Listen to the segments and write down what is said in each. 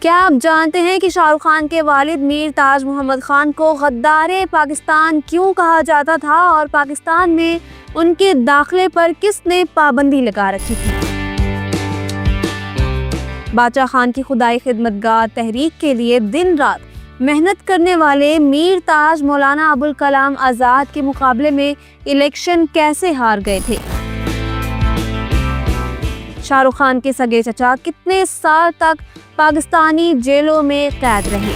کیا آپ جانتے ہیں کہ شاہ رخ خان کے والد میر تاج محمد خان کو غدار پاکستان کیوں کہا جاتا تھا اور پاکستان میں ان کے داخلے پر کس نے پابندی لگا رکھی تھی؟ بادشاہ خان کی خدائی خدمتگار تحریک کے لیے دن رات محنت کرنے والے میر تاج مولانا ابوالکلام آزاد کے مقابلے میں الیکشن کیسے ہار گئے تھے؟ شاہ رخ خان کے سگے چچا کتنے سال تک پاکستانی جیلوں میں قید رہے؟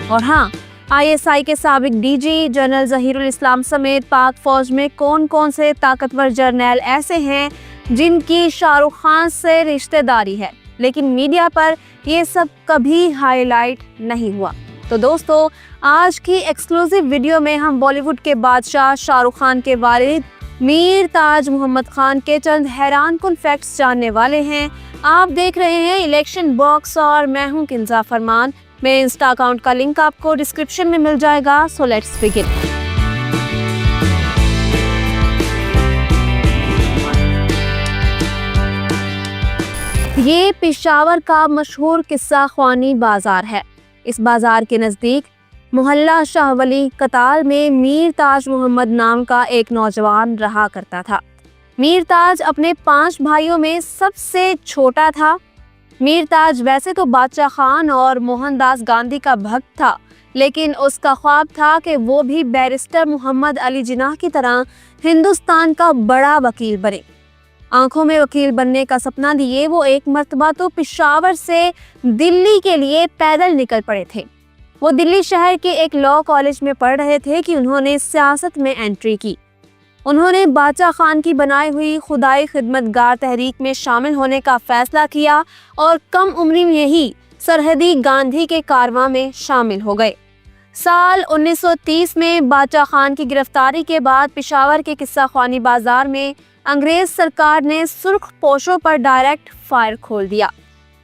اور ہاں، ISI کے سابق DG جنرل ظہیر الاسلام سمیت پاک فوج میں کون کون سے طاقتور جرنیل ایسے ہیں جن کی شاہ رخ خان سے رشتہ داری ہے، لیکن میڈیا پر یہ سب کبھی ہائی لائٹ نہیں ہوا؟ تو دوستو، آج کی ایکسکلوزیو ویڈیو میں ہم بالی ووڈ کے بادشاہ شاہ رخ خان کے والد میر تاج محمد خان کے چند حیران کن فیکٹس جاننے والے ہیں۔ آپ دیکھ رہے ہیں الیکشن باکس اور میں ہوں کنزا فرمان۔ میرے انسٹا اکاؤنٹ کا لنک آپ کو ڈسکرپشن میں مل جائے گا۔ So let's begin. یہ پشاور کا مشہور قصہ خوانی بازار ہے۔ اس بازار کے نزدیک محلہ شاہ ولی کتال میں میر تاج محمد نام کا ایک نوجوان رہا کرتا تھا۔ میر تاج اپنے 5 بھائیوں میں سب سے چھوٹا تھا۔ میر تاج ویسے تو بادشاہ خان اور موہن داس گاندھی کا بھکت تھا، لیکن اس کا خواب تھا کہ وہ بھی بیرسٹر محمد علی جناح کی طرح ہندوستان کا بڑا وکیل بنے۔ آنکھوں میں وکیل بننے کا سپنا لیے وہ ایک مرتبہ تو پشاور سے دلی کے لیے پیدل نکل پڑے تھے۔ وہ دلی شہر کے ایک لاء کالج میں پڑھ رہے تھے کہ انہوں نے سیاست میں انٹری کی۔ انہوں نے بادشاہ خان کی بنائی ہوئی خدائی خدمتگار تحریک میں شامل ہونے کا فیصلہ کیا اور کم عمری میں ہی سرحدی گاندھی کے کارواں میں شامل ہو گئے۔ سال 1930 میں بادشاہ خان کی گرفتاری کے بعد پشاور کے قصہ خوانی بازار میں انگریز سرکار نے سرخ پوشوں پر ڈائریکٹ فائر کھول دیا۔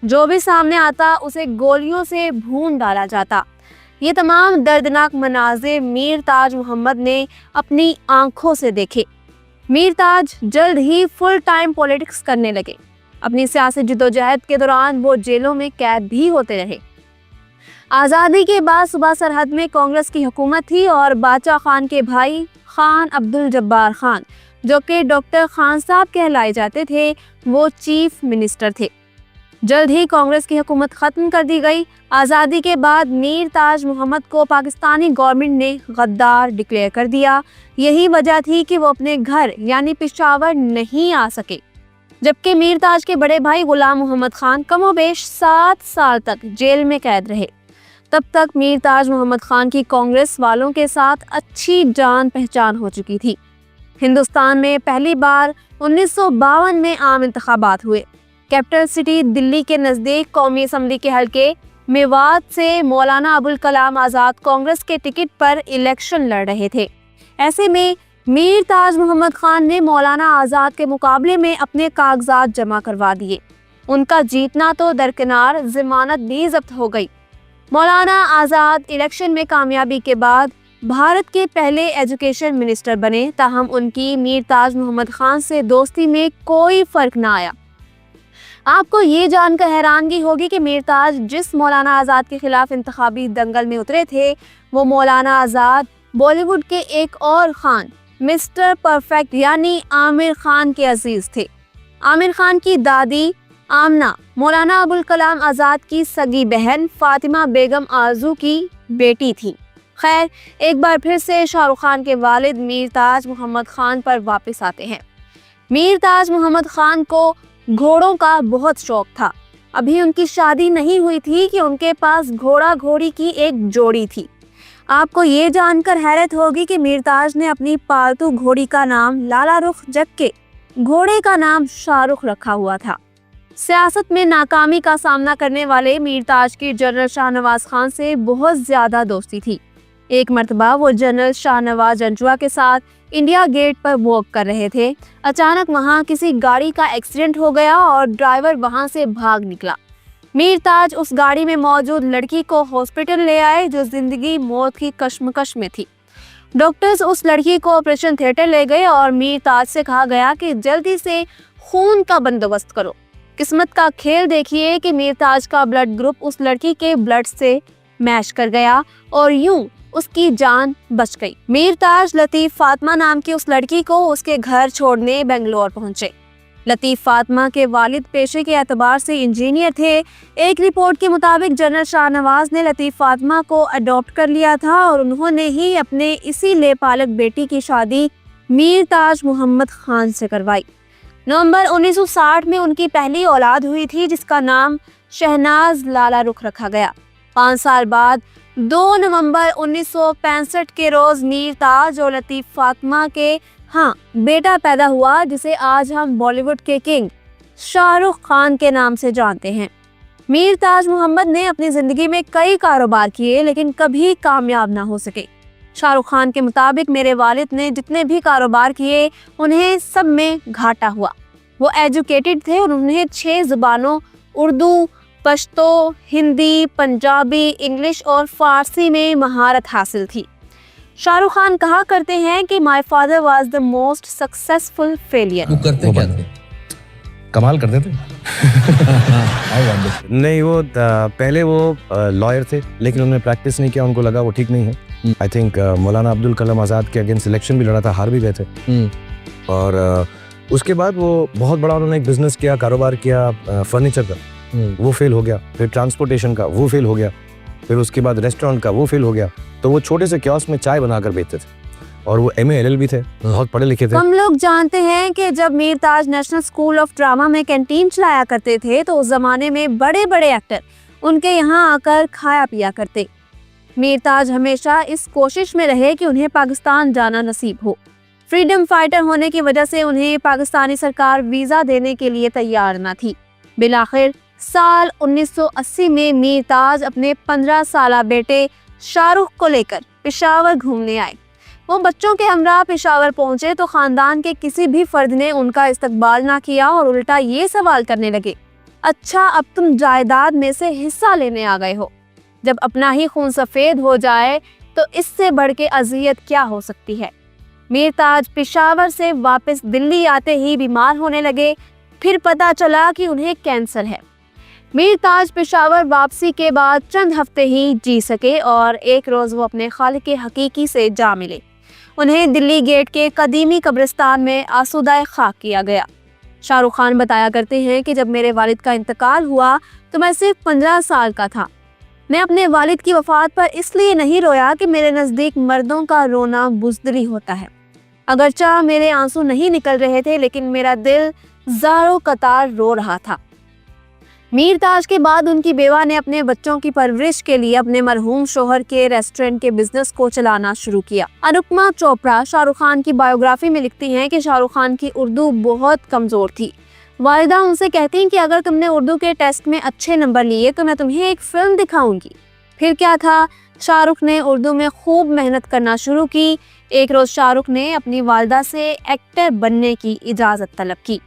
جو بھی سامنے آتا اسے گولیوں سے بھون ڈالا جاتا۔ یہ تمام دردناک مناظر میر تاج محمد نے اپنی آنکھوں سے دیکھے۔ میر تاج جلد ہی فل ٹائم پولیٹکس کرنے لگے۔ اپنی سیاسی جدوجہد کے دوران وہ جیلوں میں قید بھی ہوتے رہے۔ آزادی کے بعد صوبہ سرحد میں کانگریس کی حکومت تھی اور بادشاہ خان کے بھائی خان عبدالجبار خان، جو کہ ڈاکٹر خان صاحب کہلائے جاتے تھے، وہ چیف منسٹر تھے۔ جلد ہی کانگریس کی حکومت ختم کر دی گئی۔ آزادی کے بعد میر تاج محمد کو پاکستانی گورنمنٹ نے غدار ڈکلیئر کر دیا۔ یہی وجہ تھی کہ وہ اپنے گھر یعنی پشاور نہیں آ سکے، جبکہ میر تاج کے بڑے بھائی غلام محمد خان کم و بیش 7 سال تک جیل میں قید رہے۔ تب تک میر تاج محمد خان کی کانگریس والوں کے ساتھ اچھی جان پہچان ہو چکی تھی۔ ہندوستان میں پہلی بار 1952 میں عام انتخابات ہوئے۔ کیپٹل سٹی دلی کے نزدیک قومی اسمبلی کے حلقے میوات سے مولانا ابوالکلام آزاد کانگریس کے ٹکٹ پر الیکشن لڑ رہے تھے۔ ایسے میں میر تاج محمد خان نے مولانا آزاد کے مقابلے میں اپنے کاغذات جمع کروا دیے۔ ان کا جیتنا تو درکنار، ضمانت بھی ضبط ہو گئی۔ مولانا آزاد الیکشن میں کامیابی کے بعد بھارت کے پہلے ایجوکیشن منسٹر بنے، تاہم ان کی میر تاج محمد خان سے دوستی میں کوئی فرق نہ آیا۔ آپ کو یہ جان کر حیرانگی ہوگی کہ میر تاج جس مولانا آزاد کے خلاف انتخابی دنگل میں اترے تھے، وہ مولانا آزاد بالی ووڈ کے ایک اور خان مسٹر پرفیکٹ یعنی عامر خان کے عزیز تھے۔ عامر خان کی دادی آمنہ مولانا ابوالکلام آزاد کی سگی بہن فاطمہ بیگم آرزو کی بیٹی تھی۔ خیر، ایک بار پھر سے شاہ رخ خان کے والد میر تاج محمد خان پر واپس آتے ہیں۔ میر تاج محمد خان کو گھوڑوں کا بہت شوق تھا۔ ابھی ان کی شادی نہیں ہوئی تھی کہ ان کے پاس گھوڑا گھوڑی کی ایک جوڑی تھی۔ آپ کو یہ جان کر حیرت ہوگی کہ میر تاج نے اپنی پالتو گھوڑی کا نام لالا رخ جبکہ گھوڑے کا نام شاہ رخ رکھا ہوا تھا۔ سیاست میں ناکامی کا سامنا کرنے والے میر تاج کی جنرل شاہ نواز خان سے بہت زیادہ دوستی تھی۔ ایک مرتبہ وہ جنرل شاہ نواز جنجوا کے ساتھ انڈیا گیٹ پر واک کر رہے تھے۔ اچانک وہاں کسی گاڑی کا ایکسیڈنٹ ہو گیا اور ڈرائیور وہاں سے بھاگ نکلا۔ میر تاج اس گاڑی میں موجود لڑکی کو ہاسپٹل لے آئے جو زندگی موت کی کشمکش میں تھی۔ ڈاکٹرز اس لڑکی کو آپریشن تھیٹر لے گئے اور میر تاج سے کہا گیا کہ جلدی سے خون کا بندوبست کرو۔ قسمت کا کھیل دیکھیے کہ میر تاج کا بلڈ گروپ اس لڑکی کے بلڈ سے میچ کر گیا اور یوں اس کی جان بچ گئی۔ میر تاج لطیف فاطمہ نام کی اس لڑکی کو اس کے گھر چھوڑنے بنگلور پہنچے۔ لطیف فاطمہ کے والد پیشے کے اعتبار سے انجینئر تھے۔ ایک رپورٹ کے مطابق جنرل شاہ نواز نے لطیف فاطمہ کو اڈاپٹ کر لیا تھا اور انہوں نے ہی اپنے اسی لے پالک بیٹی کی شادی میر تاج محمد خان سے کروائی۔ نومبر 1960 میں ان کی پہلی اولاد ہوئی تھی جس کا نام شہناز لالا رخ رکھا گیا۔ 5 سال بعد 2 نومبر 1965 کے روز میر تاج اور لطیف فاطمہ کے بیٹا پیدا ہوا جسے آج ہم بالی ووڈ کے کنگ شاہ رخ خان کے نام سے جانتے ہیں۔ میر تاج محمد نے اپنی زندگی میں کئی کاروبار کیے لیکن کبھی کامیاب نہ ہو سکے۔ شاہ رخ خان کے مطابق میرے والد نے جتنے بھی کاروبار کیے انہیں سب میں گھاٹا ہوا۔ وہ ایجوکیٹڈ تھے اور انہیں 6 زبانوں اردو، پشتو، ہندی، پنجابی، انگلش اور فارسی میں مہارت حاصل تھی۔ شاہ رخ خان کہا کرتے ہیں کہ my father was the most successful failure. وہ کرتے کیا تھے؟ کمال کرتے تھے۔ نہیں، وہ پہلے وہ لائر تھے لیکن انہوں نے پریکٹس نہیں کیا، ان کو لگا وہ ٹھیک نہیں ہے۔ آئی تھنک مولانا عبد الکلام آزاد کے اگینسٹ الیکشن بھی لڑا تھا، ہار بھی گئے تھے۔ اور اس کے بعد وہ بہت بڑا انہوں نے ایک بزنس کیا، کاروبار کیا فرنیچر کا، وہ فیل ہو گیا۔ پھر ٹرانسپورٹیشن کا وہ فیل ہو گیا۔ پھر اس کے بعد ریسٹورینٹ کا وہ فیل ہو گیا۔ تو وہ چھوٹے سے کیوسک میں چائے بنا کر بیچتے تھے اور وہ ایم اے ایل ایل بھی تھے، بہت پڑھے لکھے تھے۔ ہم لوگ جانتے ہیں کہ جب میر تاج نیشنل اسکول آف ڈرامہ میں کینٹین چلایا کرتے تھے تو اس زمانے میں بڑے بڑے ایکٹر ان کے یہاں آ کر کھایا پیا کرتے۔ میر تاج ہمیشہ اس کوشش میں رہے کہ انہیں پاکستان جانا نصیب ہو۔ فریڈم فائٹر ہونے کی وجہ سے انہیں پاکستانی سرکار ویزا دینے کے لیے تیار نہ تھی۔ بالآخر سال 1980 میں میر تاج اپنے 15 سالہ بیٹے شاہ رخ کو لے کر پشاور گھومنے آئے۔ وہ بچوں کے ہمراہ پشاور پہنچے تو خاندان کے کسی بھی فرد نے ان کا استقبال نہ کیا اور الٹا یہ سوال کرنے لگے، اچھا اب تم جائیداد میں سے حصہ لینے آ گئے ہو؟ جب اپنا ہی خون سفید ہو جائے تو اس سے بڑھ کے اذیت کیا ہو سکتی ہے؟ میر تاج پشاور سے واپس دلی آتے ہی بیمار ہونے لگے، پھر پتہ چلا کہ انہیں کینسر ہے۔ میر تاج پشاور واپسی کے بعد چند ہفتے ہی جی سکے اور ایک روز وہ اپنے خالق حقیقی سے جا ملے۔ انہیں دلی گیٹ کے قدیمی قبرستان میں آسودہ خاک کیا گیا۔ شاہ رخ خان بتایا کرتے ہیں کہ جب میرے والد کا انتقال ہوا تو میں صرف 15 سال کا تھا۔ میں اپنے والد کی وفات پر اس لیے نہیں رویا کہ میرے نزدیک مردوں کا رونا بزدلی ہوتا ہے۔ اگرچہ میرے آنسو نہیں نکل رہے تھے لیکن میرا دل زاروں قطار رو رہا تھا۔ میر تاج کے بعد ان کی بیوہ نے اپنے بچوں کی پرورش کے لیے اپنے مرحوم شوہر کے ریسٹورنٹ کے بزنس کو چلانا شروع کیا۔ انوپما چوپڑا شاہ رخ خان کی بایوگرافی میں لکھتی ہیں کہ شاہ رخ خان کی اردو بہت کمزور تھی۔ والدہ ان سے کہتی ہیں کہ اگر تم نے اردو کے ٹیسٹ میں اچھے نمبر لیے تو میں تمہیں ایک فلم دکھاؤں گی۔ پھر کیا تھا، شاہ رخ نے اردو میں خوب محنت کرنا شروع کی۔ ایک روز شاہ رخ نے اپنی والدہ سے ایکٹر بننے کی اجازت طلب کی۔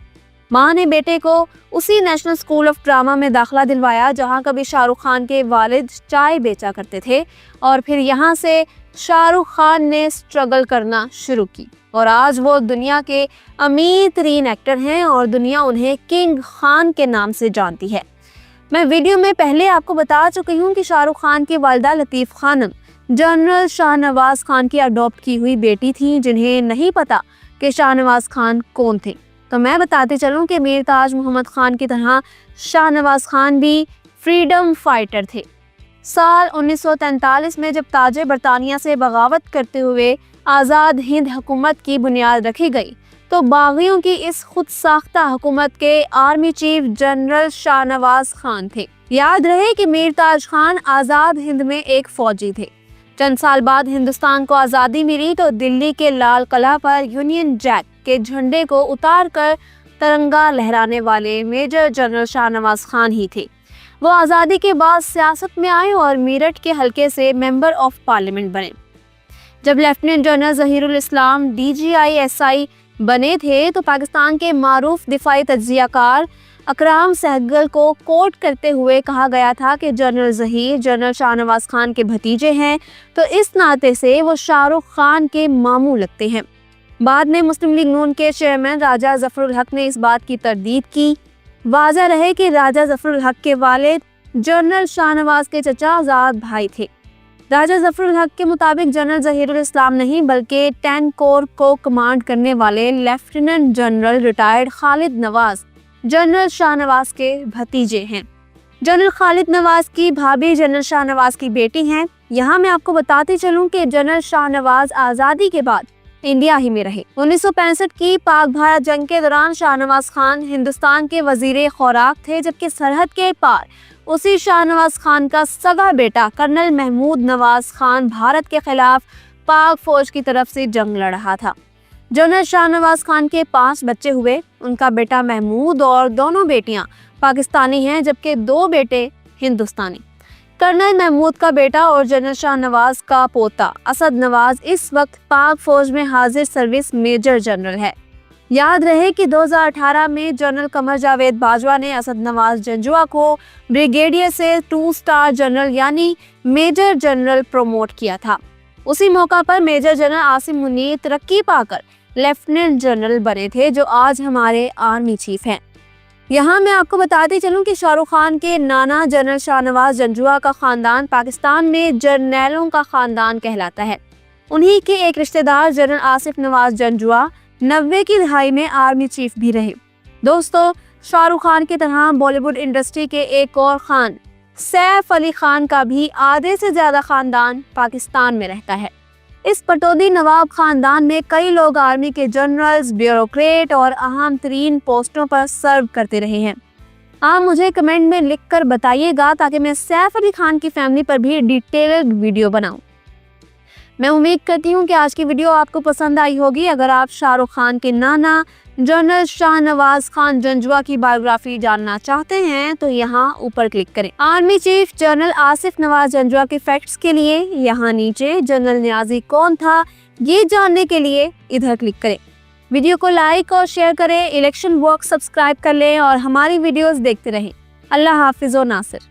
ماں نے بیٹے کو اسی نیشنل اسکول آف ڈرامہ میں داخلہ دلوایا جہاں کبھی شاہ رخ خان کے والد چائے بیچا کرتے تھے، اور پھر یہاں سے شاہ رخ خان نے سٹرگل کرنا شروع کی اور آج وہ دنیا کے امیر ترین ایکٹر ہیں اور دنیا انہیں کنگ خان کے نام سے جانتی ہے۔ میں ویڈیو میں پہلے آپ کو بتا چکی ہوں کہ شاہ رخ خان کی والدہ لطیف خانم جنرل شاہ نواز خان کی اڈاپٹ کی ہوئی بیٹی تھیں جنہیں نہیں پتا کہ شاہ نواز خان کون تھے۔ تو میں بتاتے چلوں کہ میر تاج محمد خان کی طرح شاہ نواز خان بھی فریڈم فائٹر تھے۔ سال 1943 میں جب تاج برطانیہ سے بغاوت کرتے ہوئے آزاد ہند حکومت کی بنیاد رکھی گئی تو باغیوں کی اس خود ساختہ حکومت کے army chief general Shah Nawaz Khan تھے۔ یاد رہے کہ میر تاج خان آزاد ہند میں ایک فوجی تھے۔ چند سال بعد ہندوستان کو آزادی ملی تو دلی کے لال قلعہ پر یونین جیک کے جھنڈے کو اتار کر ترنگا لہرانے والے میجر جنرل شاہ نواز خان ہی تھے۔ وہ آزادی کے بعد سیاست میں آئے اور میرٹھ کے حلقے سے ممبر آف پارلیمنٹ بنے۔ جب لیفٹیننٹ جنرل ظہیر الاسلام DGI بنے تھے تو پاکستان کے معروف دفاعی تجزیہ کار اکرام سہگل کو کوٹ کرتے ہوئے کہا گیا تھا کہ جنرل ظہیر جنرل شاہ نواز خان کے بھتیجے ہیں تو اس ناطے سے وہ شاہ رخ خان کے ماموں لگتے ہیں۔ بعد میں مسلم لیگ نون کے چیئرمین راجہ ظفر الحق نے اس بات کی تردید کی۔ واضح رہے کہ راجہ ظفر الحق کے والد جنرل شاہ نواز کے چچا زاد بھائی تھے۔ راجہ ظفر الحق کے مطابق جنرل ظہیر الاسلام نہیں بلکہ 10 کور کو کمانڈ کرنے والے لیفٹیننٹ جنرل ریٹائرڈ خالد نواز جنرل شاہ نواز کے بھتیجے ہیں۔ جنرل خالد نواز کی بھابھی جنرل شاہ نواز کی بیٹی ہیں۔ یہاں میں آپ کو بتاتی چلوں کہ جنرل شاہ نواز آزادی کے بعد انڈیا ہی میں رہے۔ 1965 کی پاک بھارت جنگ کے دوران شاہ نواز خان ہندوستان کے وزیر خوراک تھے، جبکہ سرحد کے پار اسی شاہ نواز خان کا سگا بیٹا کرنل محمود نواز خان بھارت کے خلاف پاک فوج کی طرف سے جنگ لڑ رہا تھا۔ جنرل شاہ نواز خان کے 5 بچے ہوئے۔ ان کا بیٹا محمود اور دونوں بیٹیاں پاکستانی ہیں، جبکہ 2 بیٹے ہندوستانی۔ کرنل محمود کا بیٹا اور جنرل شاہ نواز کا پوتا اسد نواز اس وقت پاک فوج میں حاضر سروس میجر جنرل ہے۔ یاد رہے کہ 2018 میں جنرل قمر جاوید باجوہ نے اسد نواز جنجوعہ کو بریگیڈیئر سے 2 سٹار جنرل یعنی میجر جنرل پروموٹ کیا تھا۔ اسی موقع پر میجر جنرل عاصم منیر ترقی پا کر لیفٹیننٹ جنرل بنے تھے، جو آج ہمارے آرمی چیف ہیں۔ یہاں میں آپ کو بتاتی چلوں کہ شاہ رخ خان کے نانا جنرل شاہ نواز جنجوعہ کا خاندان پاکستان میں جرنیلوں کا خاندان کہلاتا ہے۔ انہی کے ایک رشتہ دار جنرل آصف نواز جنجوعہ 90 کی دہائی میں آرمی چیف بھی رہے۔ دوستو، شاہ رخ خان کی طرح بالی ووڈ انڈسٹری کے ایک اور خان سیف علی خان کا بھی آدھے سے زیادہ خاندان پاکستان میں رہتا ہے۔ اس پٹودی نواب خاندان میں کئی لوگ آرمی کے جنرلز، بیوروکریٹ اور اہم ترین پوسٹوں پر سرو کرتے رہے ہیں۔ آپ مجھے کمنٹ میں لکھ کر بتائیے گا تاکہ میں سیف علی خان کی فیملی پر بھی ڈیٹیلڈ ویڈیو بناؤں۔ میں امید کرتی ہوں کہ آج کی ویڈیو آپ کو پسند آئی ہوگی۔ اگر آپ شاہ رخ خان کے نانا جنرل شاہ نواز خان جنجوعہ کی بایوگرافی جاننا چاہتے ہیں تو یہاں اوپر کلک کریں۔ آرمی چیف جنرل آصف نواز جنجوعہ کے فیکٹس کے لیے یہاں نیچے جنرل نیازی کون تھا یہ جاننے کے لیے ادھر کلک کریں۔ ویڈیو کو لائک اور شیئر کریں، الیکشن باکس سبسکرائب کر لیں اور ہماری ویڈیوز دیکھتے رہیں۔ اللہ حافظ و ناصر۔